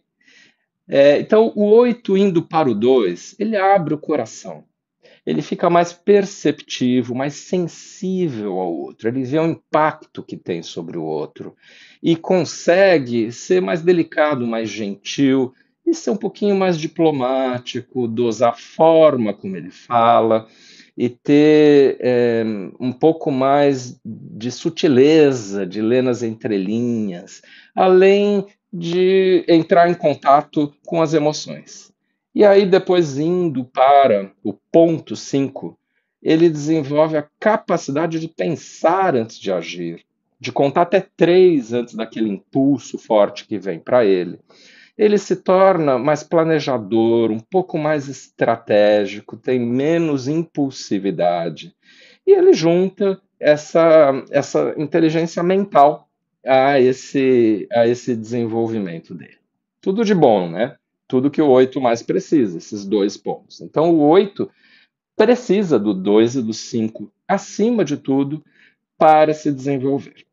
Então, o 8 indo para o 2, ele abre o coração. Ele fica mais perceptivo, mais sensível ao outro. Ele vê o impacto que tem sobre o outro e consegue ser mais delicado, mais gentil e ser um pouquinho mais diplomático, dosar a forma como ele fala e ter um pouco mais de sutileza, de ler nas entrelinhas, além de entrar em contato com as emoções. E aí, depois indo para o ponto 5, ele desenvolve a capacidade de pensar antes de agir, de contar até 3 antes daquele impulso forte que vem para ele. Ele se torna mais planejador, um pouco mais estratégico, tem menos impulsividade. E ele junta essa inteligência mental a esse desenvolvimento dele. Tudo de bom, né? Tudo que o 8 mais precisa, esses 2 pontos. Então, o 8 precisa do 2 e do 5, acima de tudo, para se desenvolver.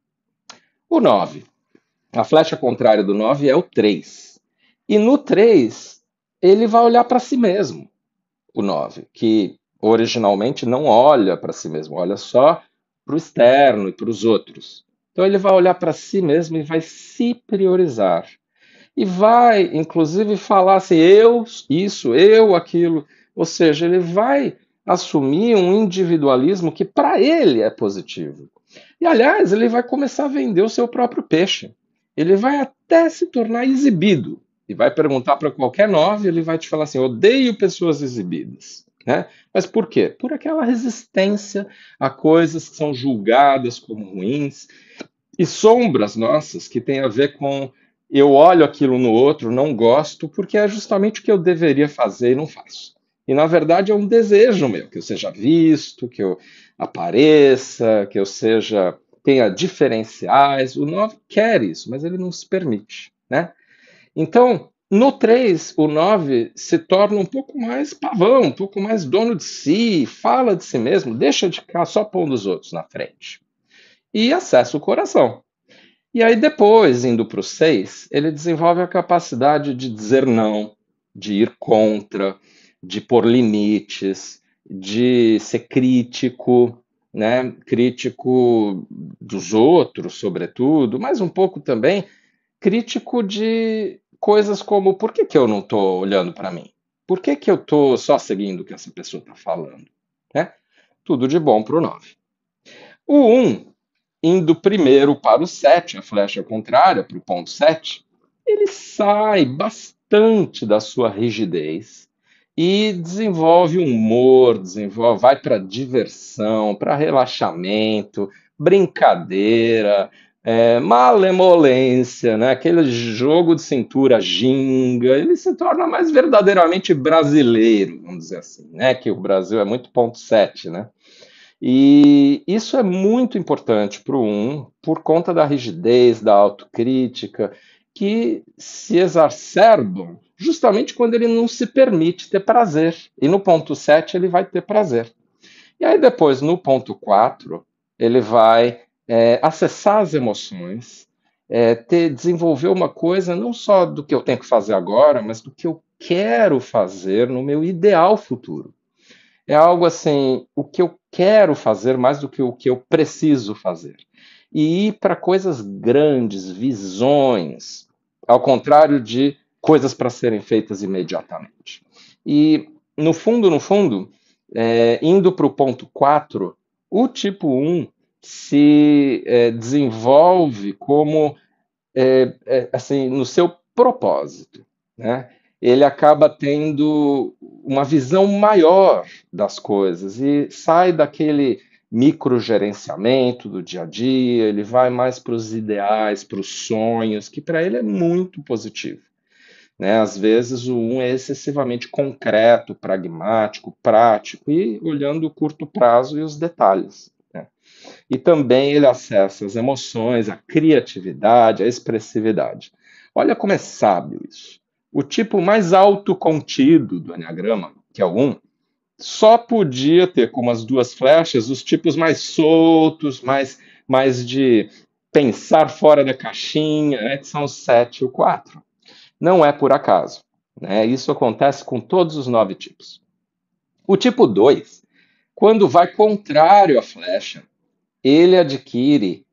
O 9, a flecha contrária do 9 é o 3. E no 3, ele vai olhar para si mesmo, o 9, que originalmente não olha para si mesmo, olha só para o externo e para os outros. Então, ele vai olhar para si mesmo e vai se priorizar. E vai, inclusive, falar assim, eu isso, eu aquilo. Ou seja, ele vai assumir um individualismo que para ele é positivo. E, aliás, ele vai começar a vender o seu próprio peixe. Ele vai até se tornar exibido. E vai perguntar para qualquer 9, ele vai te falar assim, odeio pessoas exibidas. Né? Mas por quê? Por aquela resistência a coisas que são julgadas como ruins e sombras nossas que têm a ver com eu olho aquilo no outro, não gosto, porque é justamente o que eu deveria fazer e não faço. E, na verdade, é um desejo meu, que eu seja visto, que eu apareça, que eu seja tenha diferenciais. O 9 quer isso, mas ele não se permite, né? Então, no 3, o 9 se torna um pouco mais pavão, um pouco mais dono de si, fala de si mesmo, deixa de ficar só pondo os outros na frente. E acessa o coração. E aí depois, indo para o 6, ele desenvolve a capacidade de dizer não, de ir contra, de pôr limites, de ser crítico, né? Crítico dos outros, sobretudo, mas um pouco também crítico de coisas como por que eu não estou olhando para mim? Por que eu estou só seguindo o que essa pessoa está falando? Né? Tudo de bom para o 9. O 1, indo primeiro para o 7, a flecha contrária, para o ponto 7, ele sai bastante da sua rigidez e desenvolve humor, vai para diversão, para relaxamento, brincadeira, malemolência, né? Aquele jogo de cintura ginga, ele se torna mais verdadeiramente brasileiro, vamos dizer assim, né? Que o Brasil é muito ponto 7, né? E isso é muito importante para o 1, por conta da rigidez, da autocrítica, que se exacerbam justamente quando ele não se permite ter prazer. E no ponto 7 ele vai ter prazer. E aí depois, no ponto 4, ele vai acessar as emoções, desenvolver uma coisa não só do que eu tenho que fazer agora, mas do que eu quero fazer no meu ideal futuro. É algo assim, o que eu quero fazer mais do que o que eu preciso fazer. E ir para coisas grandes, visões, ao contrário de coisas para serem feitas imediatamente. E, no fundo, indo para o ponto 4, o tipo 1 se desenvolve como, assim, no seu propósito, né? Ele acaba tendo uma visão maior das coisas e sai daquele microgerenciamento do dia a dia, ele vai mais para os ideais, para os sonhos, que para ele é muito positivo. Né? Às vezes o 1 é excessivamente concreto, pragmático, prático e olhando o curto prazo e os detalhes. Né? E também ele acessa as emoções, a criatividade, a expressividade. Olha como é sábio isso. O tipo mais autocontido do Enneagrama, que é o 1, só podia ter como as duas flechas os tipos mais soltos, mais de pensar fora da caixinha, né, que são o 7 e o 4. Não é por acaso. Né? Isso acontece com todos os 9 tipos. O tipo 2, quando vai contrário à flecha, ele adquire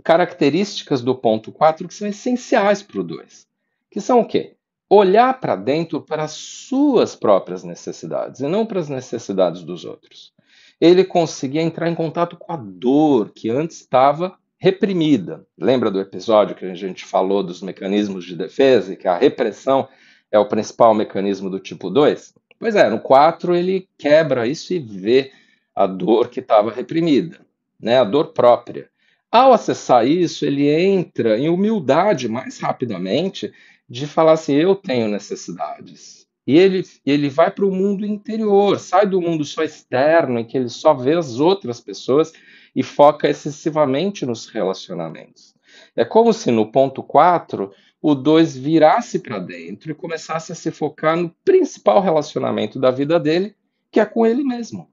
características do ponto 4 que são essenciais para o 2. Que são o quê? Olhar para dentro para as suas próprias necessidades e não para as necessidades dos outros. Ele conseguia entrar em contato com a dor que antes estava reprimida. Lembra do episódio que a gente falou dos mecanismos de defesa e que a repressão é o principal mecanismo do tipo 2? Pois é, no 4 ele quebra isso e vê a dor que estava reprimida, né? A dor própria. Ao acessar isso, ele entra em humildade mais rapidamente de falar assim, eu tenho necessidades. E ele vai para o mundo interior, sai do mundo só externo, em que ele só vê as outras pessoas e foca excessivamente nos relacionamentos. É como se no ponto 4, o 2 virasse para dentro e começasse a se focar no principal relacionamento da vida dele, que é com ele mesmo.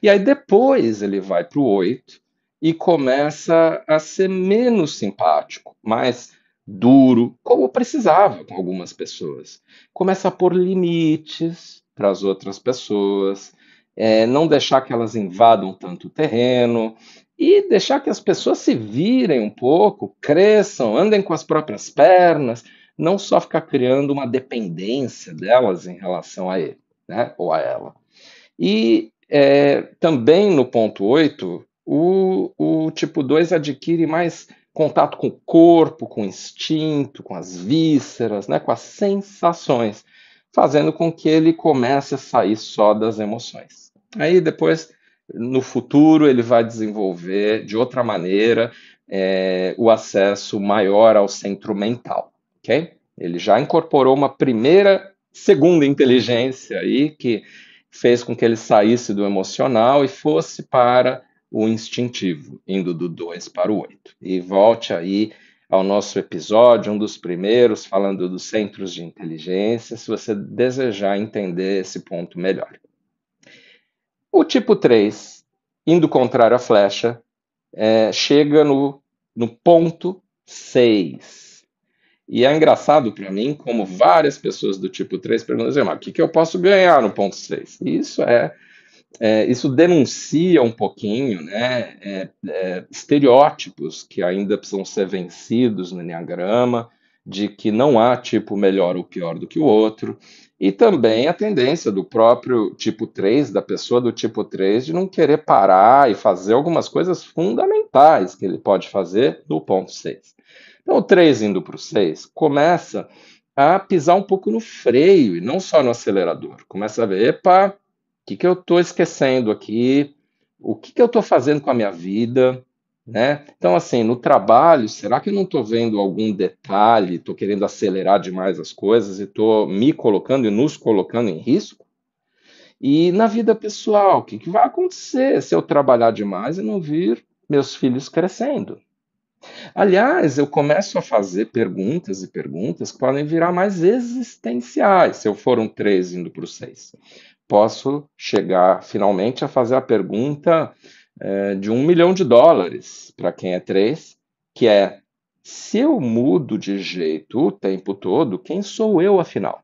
E aí depois ele vai para o 8 e começa a ser menos simpático, mais duro, como precisava com algumas pessoas. Começa a pôr limites para as outras pessoas, não deixar que elas invadam tanto o terreno e deixar que as pessoas se virem um pouco, cresçam, andem com as próprias pernas, não só ficar criando uma dependência delas em relação a ele, né, ou a ela. E também no ponto 8, o tipo 2 adquire mais contato com o corpo, com o instinto, com as vísceras, né, com as sensações, fazendo com que ele comece a sair só das emoções. Aí depois, no futuro, ele vai desenvolver de outra maneira o acesso maior ao centro mental, ok? Ele já incorporou uma segunda inteligência aí que fez com que ele saísse do emocional e fosse para o instintivo, indo do 2 para o 8. E volte aí ao nosso episódio, um dos primeiros, falando dos centros de inteligência, se você desejar entender esse ponto melhor. O tipo 3, indo contrário à flecha, chega no ponto 6. E é engraçado para mim como várias pessoas do tipo 3 perguntam assim, mas o que eu posso ganhar no ponto 6? E isso denuncia um pouquinho, né, estereótipos que ainda precisam ser vencidos no Enneagrama, de que não há tipo melhor ou pior do que o outro, e também a tendência do próprio tipo 3, da pessoa do tipo 3, de não querer parar e fazer algumas coisas fundamentais que ele pode fazer no ponto 6. Então, o 3 indo para o 6 começa a pisar um pouco no freio e não só no acelerador. Começa a ver, epa, o que eu estou esquecendo aqui? O que eu estou fazendo com a minha vida? Né? Então, assim, no trabalho, será que eu não estou vendo algum detalhe? Estou querendo acelerar demais as coisas e estou me colocando e nos colocando em risco? E na vida pessoal, o que vai acontecer se eu trabalhar demais e não vir meus filhos crescendo? Aliás, eu começo a fazer perguntas e perguntas que podem virar mais existenciais se eu for um 3 indo para o 6. Posso chegar finalmente a fazer a pergunta de $1 milhão para quem é 3, que é: se eu mudo de jeito o tempo todo, quem sou eu afinal?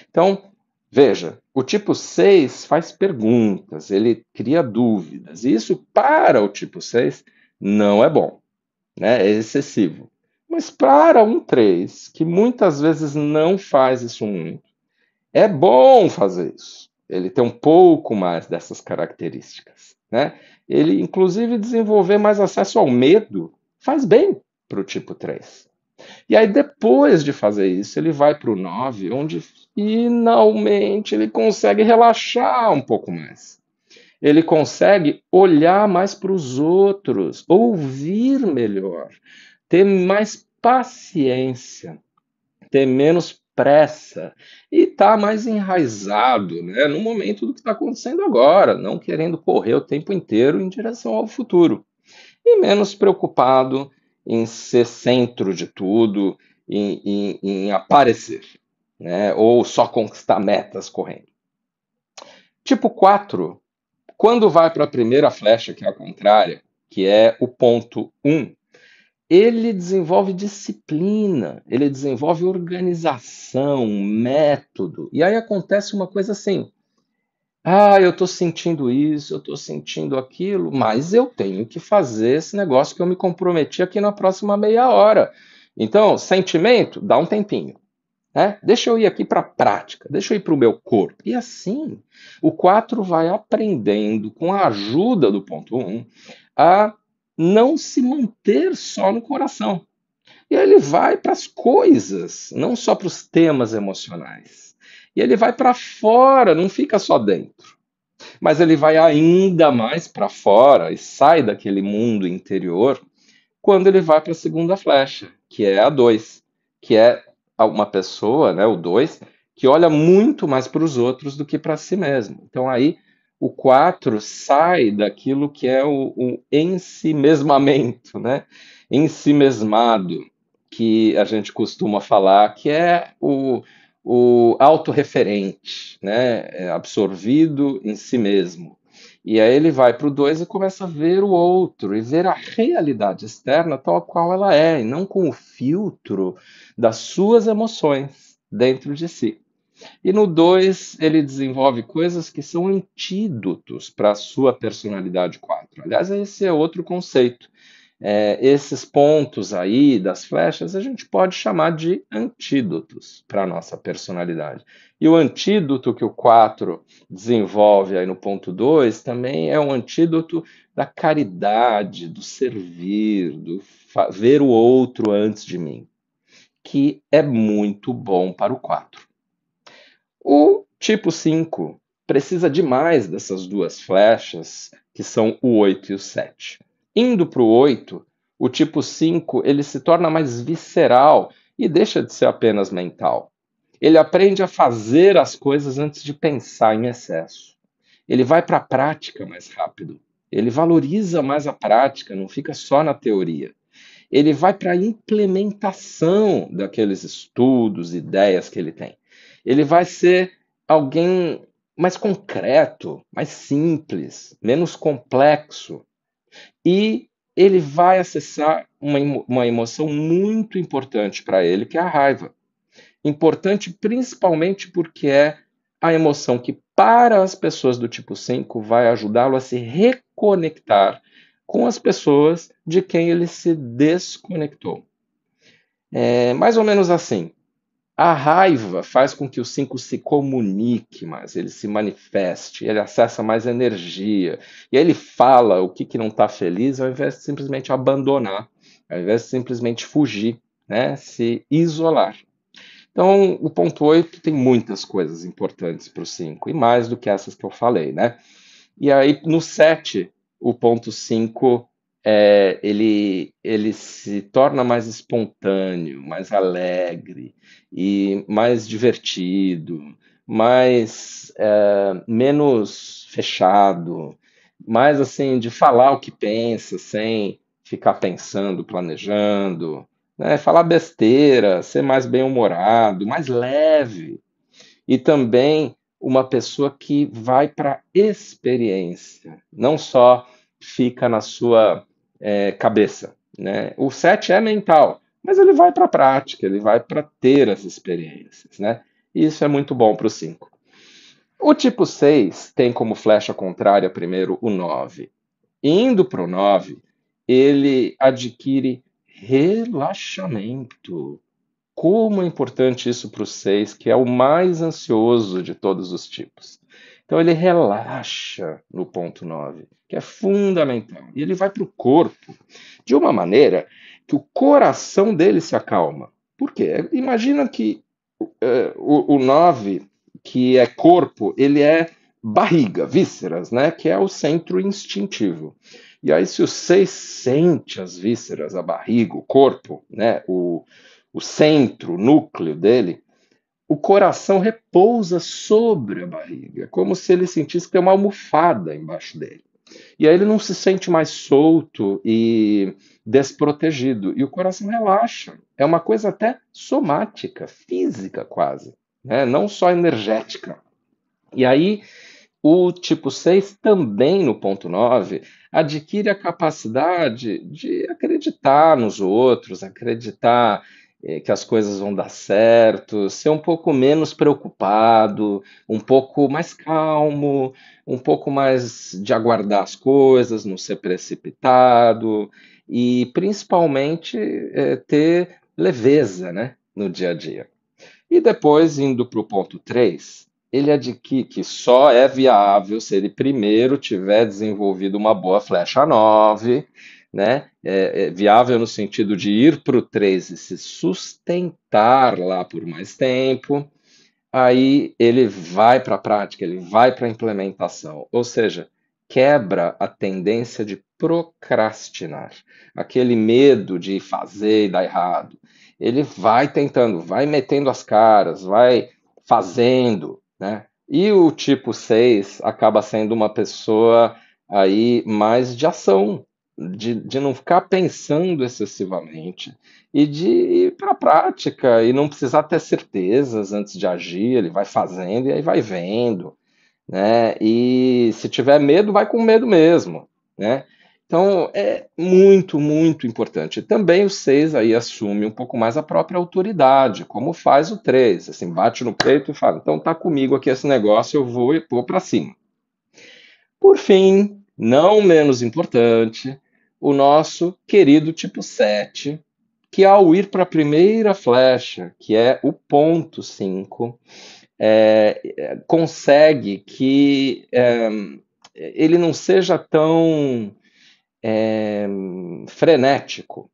Então, veja, o tipo 6 faz perguntas, ele cria dúvidas, e isso para o tipo 6 não é bom, né? É excessivo. Mas para um 3, que muitas vezes não faz isso muito, é bom fazer isso. Ele tem um pouco mais dessas características, né? Ele, inclusive, desenvolver mais acesso ao medo faz bem para o tipo 3. E aí, depois de fazer isso, ele vai para o 9, onde finalmente ele consegue relaxar um pouco mais. Ele consegue olhar mais para os outros, ouvir melhor, ter mais paciência, ter menos pressa e estar mais enraizado, né, no momento do que está acontecendo agora, não querendo correr o tempo inteiro em direção ao futuro. E menos preocupado em ser centro de tudo, em aparecer, né, ou só conquistar metas correndo. Tipo 4, quando vai para a primeira flecha, que é a contrária, que é o ponto 1, ele desenvolve disciplina, ele desenvolve organização, método. E aí acontece uma coisa assim: eu estou sentindo isso, eu estou sentindo aquilo, mas eu tenho que fazer esse negócio que eu me comprometi aqui na próxima meia hora. Então, sentimento, dá um tempinho. Né? Deixa eu ir aqui para a prática, deixa eu ir para o meu corpo. E assim, o 4 vai aprendendo, com a ajuda do ponto 1, a não se manter só no coração. E ele vai para as coisas, não só para os temas emocionais. E ele vai para fora, não fica só dentro. Mas ele vai ainda mais para fora e sai daquele mundo interior quando ele vai para a segunda flecha, que é a 2, que é uma pessoa, né, o 2, que olha muito mais para os outros do que para si mesmo. Então aí o 4 sai daquilo que é o ensimesmamento, né? Ensimesmado, que a gente costuma falar, que é o autorreferente, né? Absorvido em si mesmo. E aí ele vai para o 2 e começa a ver o outro, e ver a realidade externa tal qual ela é, e não com o filtro das suas emoções dentro de si. E no 2 ele desenvolve coisas que são antídotos para a sua personalidade 4. Aliás, esse é outro conceito. Esses pontos aí das flechas a gente pode chamar de antídotos para a nossa personalidade. E o antídoto que o 4 desenvolve aí no ponto 2 também é um antídoto da caridade, do servir, do ver o outro antes de mim, que é muito bom para o 4. O tipo 5 precisa demais dessas duas flechas, que são o 8 e o 7. Indo para o 8, o tipo 5 ele se torna mais visceral e deixa de ser apenas mental. Ele aprende a fazer as coisas antes de pensar em excesso. Ele vai para a prática mais rápido. ele valoriza mais a prática, não fica só na teoria. Ele vai para a implementação daqueles estudos, ideias que ele tem. Ele vai ser alguém mais concreto, mais simples, menos complexo. E ele vai acessar uma emoção muito importante para ele, que é a raiva. Importante principalmente porque é a emoção que, para as pessoas do tipo 5, vai ajudá-lo a se reconectar com as pessoas de quem ele se desconectou. É mais ou menos assim. A raiva faz com que o 5 se comunique mais, ele se manifeste, ele acessa mais energia. E aí ele fala o que não está feliz, ao invés de simplesmente abandonar, ao invés de simplesmente fugir, né? Se isolar. Então, o ponto 8 tem muitas coisas importantes para o 5, e mais do que essas que eu falei, né? E aí, no 7, o ponto 5 ele se torna mais espontâneo, mais alegre e mais divertido, menos fechado, mais assim de falar o que pensa sem ficar pensando, planejando, né? Falar besteira, ser mais bem-humorado, mais leve e também uma pessoa que vai para a experiência, não só fica na sua cabeça, né? O 7 é mental, mas ele vai para a prática, ele vai para ter as experiências, né? E isso é muito bom para o 5. O tipo 6 tem como flecha contrária primeiro o 9. Indo para o 9, ele adquire relaxamento. Como é importante isso para o 6, que é o mais ansioso de todos os tipos. Então ele relaxa no ponto 9, que é fundamental. E ele vai para o corpo de uma maneira que o coração dele se acalma. Por quê? Imagina que o 9, que é corpo, ele é barriga, vísceras, né? Que é o centro instintivo. E aí, se o 6 sente as vísceras, a barriga, o corpo, né? O centro, o núcleo dele, o coração repousa sobre a barriga, como se ele sentisse que tem uma almofada embaixo dele. E aí ele não se sente mais solto e desprotegido. E o coração relaxa. É uma coisa até somática, física quase, né? Não só energética. E aí o tipo 6 também no ponto 9 adquire a capacidade de acreditar nos outros, acreditar que as coisas vão dar certo, ser um pouco menos preocupado, um pouco mais calmo, um pouco mais de aguardar as coisas, não ser precipitado e principalmente ter leveza, né, no dia a dia. E depois, indo para o ponto 3, ele adquire que só é viável se ele primeiro tiver desenvolvido uma boa flecha 9, né? Viável no sentido de ir para o 3 e se sustentar lá por mais tempo. Aí ele vai para a prática, ele vai para a implementação. Ou seja, quebra a tendência de procrastinar, aquele medo de fazer e dar errado. Ele vai tentando, vai metendo as caras, vai fazendo, né? E o tipo 6 acaba sendo uma pessoa aí mais de ação, de não ficar pensando excessivamente e de ir para a prática e não precisar ter certezas antes de agir, ele vai fazendo e aí vai vendo, né? E se tiver medo, vai com medo mesmo, né? Então é muito, muito importante. Também o 6 aí assume um pouco mais a própria autoridade, como faz o 3, assim, bate no peito e fala, então tá comigo aqui esse negócio, eu vou para cima. Por fim, não menos importante, o nosso querido tipo 7, que ao ir para a primeira flecha, que é o ponto 5, consegue que ele não seja tão frenético,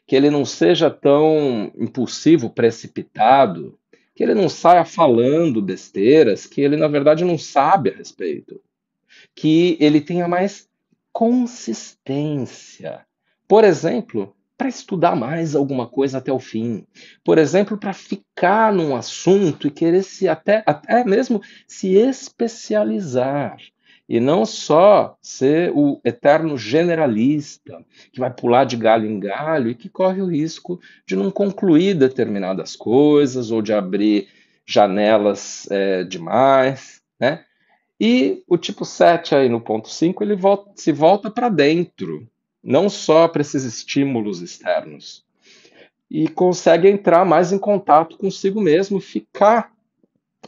que ele não seja tão impulsivo, precipitado, que ele não saia falando besteiras que ele, na verdade, não sabe a respeito, que ele tenha mais consistência. Por exemplo, para estudar mais alguma coisa até o fim. Por exemplo, para ficar num assunto e querer até mesmo se especializar. E não só ser o eterno generalista, que vai pular de galho em galho e que corre o risco de não concluir determinadas coisas ou de abrir janelas demais, né? E o tipo 7 aí no ponto 5 ele se volta para dentro, não só para esses estímulos externos. E consegue entrar mais em contato consigo mesmo, ficar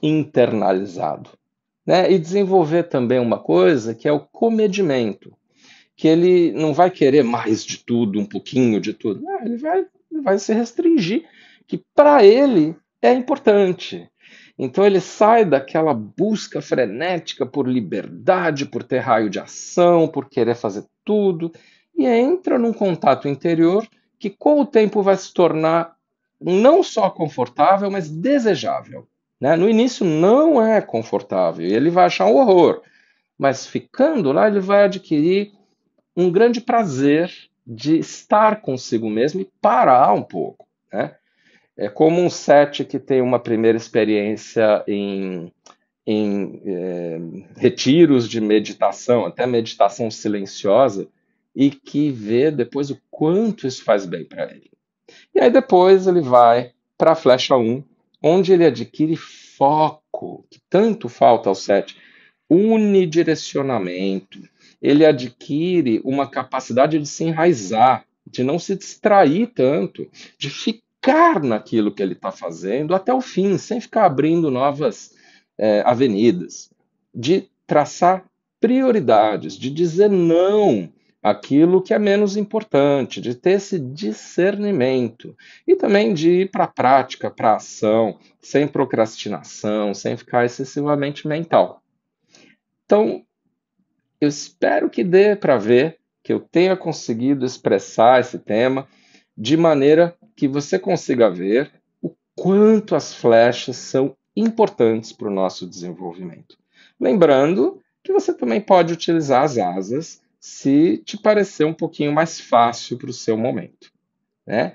internalizado, né? E desenvolver também uma coisa que é o comedimento, que ele não vai querer mais de tudo, um pouquinho de tudo. Não, ele vai se restringir, que para ele é importante. Então ele sai daquela busca frenética por liberdade, por ter raio de ação, por querer fazer tudo, e entra num contato interior que com o tempo vai se tornar não só confortável, mas desejável. Né? No início não é confortável, e ele vai achar um horror, mas ficando lá ele vai adquirir um grande prazer de estar consigo mesmo e parar um pouco. Né? É como um set que tem uma primeira experiência em retiros de meditação, até meditação silenciosa, e que vê depois o quanto isso faz bem para ele. E aí depois ele vai para a flecha 1, onde ele adquire foco, que tanto falta ao set, unidirecionamento. Ele adquire uma capacidade de se enraizar, de não se distrair tanto, de ficar naquilo que ele está fazendo até o fim, sem ficar abrindo novas avenidas, de traçar prioridades, de dizer não àquilo que é menos importante, de ter esse discernimento e também de ir para a prática, para a ação, sem procrastinação, sem ficar excessivamente mental. Então, eu espero que dê para ver que eu tenha conseguido expressar esse tema de maneira que você consiga ver o quanto as flechas são importantes para o nosso desenvolvimento. Lembrando que você também pode utilizar as asas se te parecer um pouquinho mais fácil para o seu momento. Né?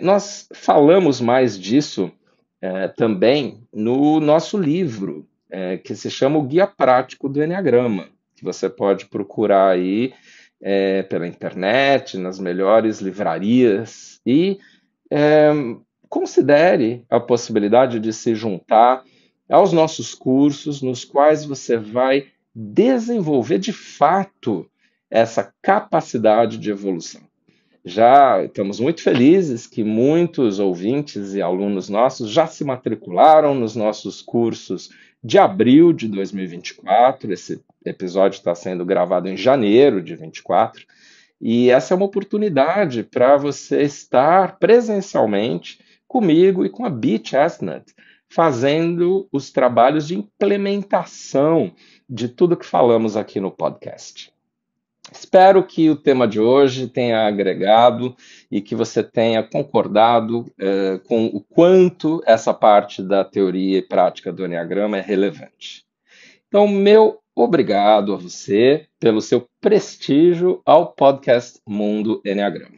Nós falamos mais disso também no nosso livro, que se chama O Guia Prático do Enneagrama, que você pode procurar aí pela internet, nas melhores livrarias, e considere a possibilidade de se juntar aos nossos cursos, nos quais você vai desenvolver de fato essa capacidade de evolução. Já estamos muito felizes que muitos ouvintes e alunos nossos já se matricularam nos nossos cursos de abril de 2024. Esse episódio está sendo gravado em janeiro de 2024. E essa é uma oportunidade para você estar presencialmente comigo e com a Bee Chestnut, fazendo os trabalhos de implementação de tudo que falamos aqui no podcast. Espero que o tema de hoje tenha agregado e que você tenha concordado com o quanto essa parte da teoria e prática do Enneagrama é relevante. Então, meu obrigado a você pelo seu prestígio ao podcast Mundo Enneagrama.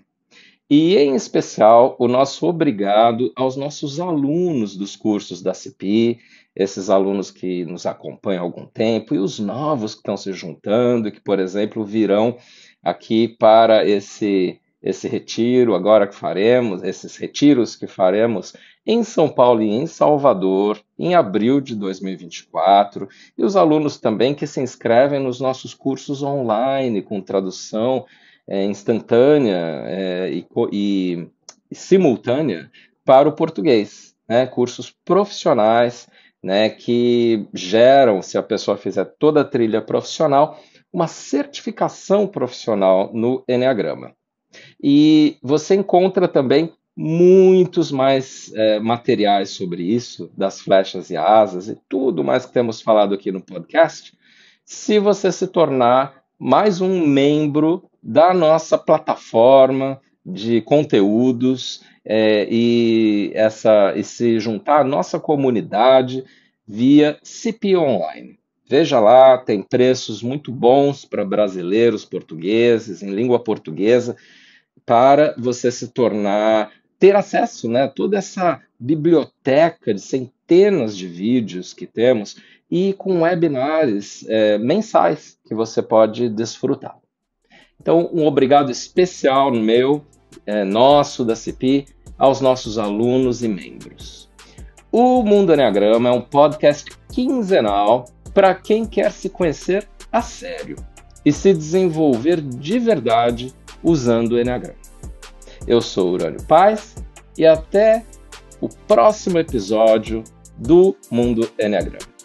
E, em especial, o nosso obrigado aos nossos alunos dos cursos da CPI, esses alunos que nos acompanham há algum tempo, e os novos que estão se juntando, e que, por exemplo, virão aqui para esse retiro, agora que faremos, esses retiros que faremos em São Paulo e em Salvador, em abril de 2024, e os alunos também que se inscrevem nos nossos cursos online, com tradução instantânea e simultânea para o português, né? Cursos profissionais, né, que geram, se a pessoa fizer toda a trilha profissional, uma certificação profissional no Enneagrama. E você encontra também muitos mais materiais sobre isso, das flechas e asas e tudo mais que temos falado aqui no podcast, se você se tornar mais um membro da nossa plataforma de conteúdos e se juntar à nossa comunidade via CPI Online. Veja lá, tem preços muito bons para brasileiros, portugueses, em língua portuguesa, para você se tornar, ter acesso, né, toda essa biblioteca de centenas de vídeos que temos e com webinars mensais que você pode desfrutar. Então, um obrigado especial nosso, da CEPI, aos nossos alunos e membros. O Mundo Enneagrama é um podcast quinzenal para quem quer se conhecer a sério e se desenvolver de verdade usando o Enneagrama. Eu sou Urânio Paz e até o próximo episódio do Mundo Enneagrama.